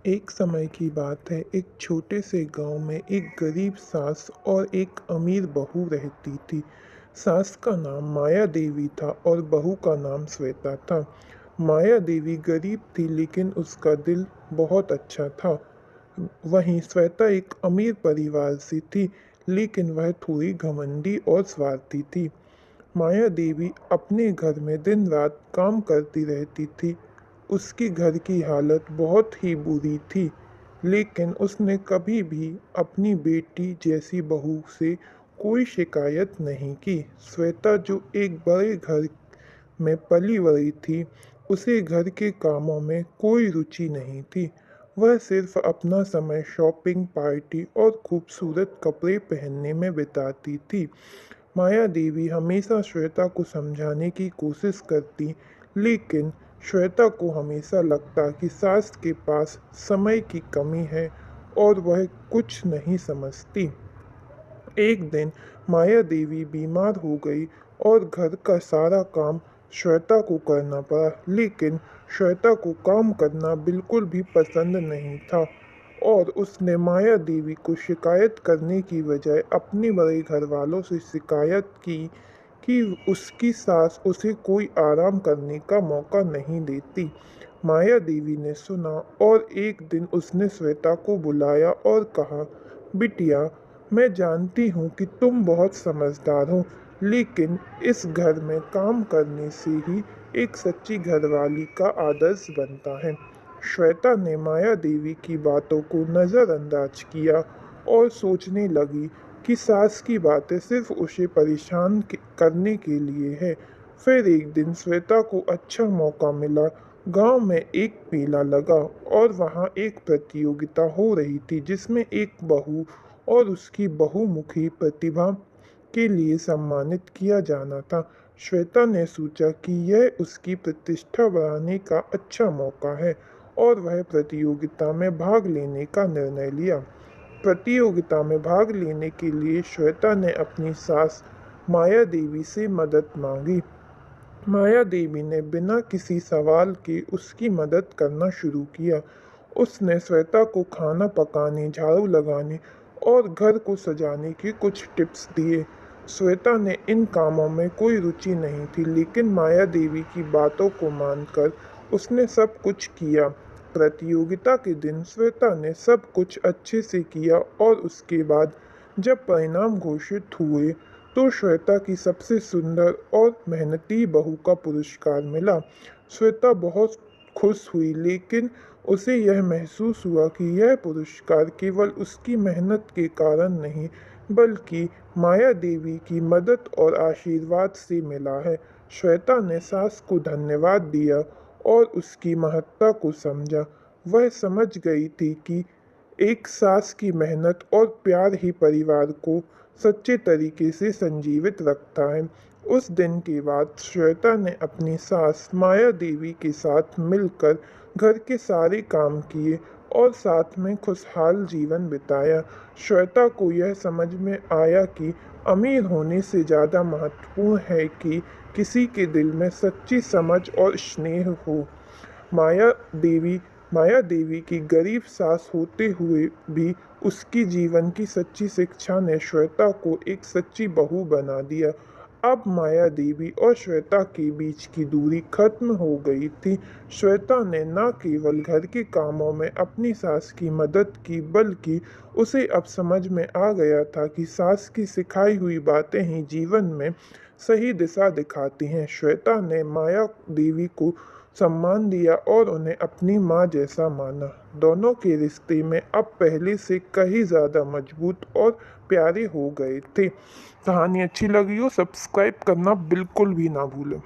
एक समय की बात है, एक छोटे से गांव में एक गरीब सास और एक अमीर बहू रहती थी। सास का नाम माया देवी था और बहू का नाम श्वेता था। माया देवी गरीब थी लेकिन उसका दिल बहुत अच्छा था। वहीं श्वेता एक अमीर परिवार से थी, लेकिन वह थोड़ी घमंडी और स्वार्थी थी। माया देवी अपने घर में दिन रात काम करती रहती थी। उसकी घर की हालत बहुत ही बुरी थी, लेकिन उसने कभी भी अपनी बेटी जैसी बहू से कोई शिकायत नहीं की। श्वेता जो एक बड़े घर में पली बड़ी थी, उसे घर के कामों में कोई रुचि नहीं थी। वह सिर्फ अपना समय शॉपिंग, पार्टी और खूबसूरत कपड़े पहनने में बिताती थी। माया देवी हमेशा श्वेता को समझाने की कोशिश करती, लेकिन श्वेता को हमेशा लगता कि सास के पास समय की कमी है और वह कुछ नहीं समझती। एक दिन माया देवी बीमार हो गई और घर का सारा काम श्वेता को करना पड़ा, लेकिन श्वेता को काम करना बिल्कुल भी पसंद नहीं था और उसने माया देवी को शिकायत करने की बजाय अपने बड़े घर वालों से शिकायत की कि उसकी सास उसे कोई आराम करने का मौका नहीं देती। माया देवी ने सुना और एक दिन उसने श्वेता को बुलाया और कहा, बिटिया, मैं जानती हूँ कि तुम बहुत समझदार हो, लेकिन इस घर में काम करने से ही एक सच्ची घरवाली का आदर्श बनता है। श्वेता ने माया देवी की बातों को नज़रअंदाज किया और सोचने लगी कि सास की बातें सिर्फ उसे परेशान करने के लिए है। फिर एक दिन श्वेता को अच्छा मौका मिला। गांव में एक मेला लगा और वहां एक प्रतियोगिता हो रही थी जिसमें एक बहू और उसकी बहुमुखी प्रतिभा के लिए सम्मानित किया जाना था। श्वेता ने सोचा कि यह उसकी प्रतिष्ठा बढ़ाने का अच्छा मौका है और वह प्रतियोगिता में भाग लेने का निर्णय लिया। प्रतियोगिता में भाग लेने के लिए श्वेता ने अपनी सास माया देवी से मदद मांगी। माया देवी ने बिना किसी सवाल के उसकी मदद करना शुरू किया। उसने श्वेता को खाना पकाने, झाड़ू लगाने और घर को सजाने के कुछ टिप्स दिए। श्वेता ने इन कामों में कोई रुचि नहीं थी, लेकिन माया देवी की बातों को मानकर उसने सब कुछ किया। प्रतियोगिता के दिन श्वेता ने सब कुछ अच्छे से किया और उसके बाद जब परिणाम घोषित हुए तो श्वेता की सबसे सुंदर और मेहनती बहू का पुरस्कार मिला। श्वेता बहुत खुश हुई, लेकिन उसे यह महसूस हुआ कि यह पुरस्कार केवल उसकी मेहनत के कारण नहीं, बल्कि माया देवी की मदद और आशीर्वाद से मिला है। श्वेता ने सास को धन्यवाद दिया और उसकी महत्ता को समझा। वह समझ गई थी कि एक सास की मेहनत और प्यार ही परिवार को सच्चे तरीके से संजीवित रखता है। उस दिन के बाद श्वेता ने अपनी सास माया देवी के साथ मिलकर घर के सारे काम किए और साथ में खुशहाल जीवन बिताया। श्वेता को यह समझ में आया कि अमीर होने से ज़्यादा महत्वपूर्ण है कि किसी के दिल में सच्ची समझ और स्नेह हो। माया देवी माया देवी की गरीब सास होते हुए भी उसकी जीवन की सच्ची शिक्षा ने श्वेता को एक सच्ची बहू बना दिया। अब माया देवी और श्वेता के बीच की दूरी खत्म हो गई थी। श्वेता ने न केवल घर के कामों में अपनी सास की मदद की, बल्कि उसे अब समझ में आ गया था कि सास की सिखाई हुई बातें ही जीवन में सही दिशा दिखाती हैं। श्वेता ने माया देवी को सम्मान दिया और उन्हें अपनी माँ जैसा माना। दोनों के रिश्ते में अब पहले से कहीं ज़्यादा मजबूत और प्यारे हो गए थे। कहानी अच्छी लगी हो सब्सक्राइब करना बिल्कुल भी ना भूलें।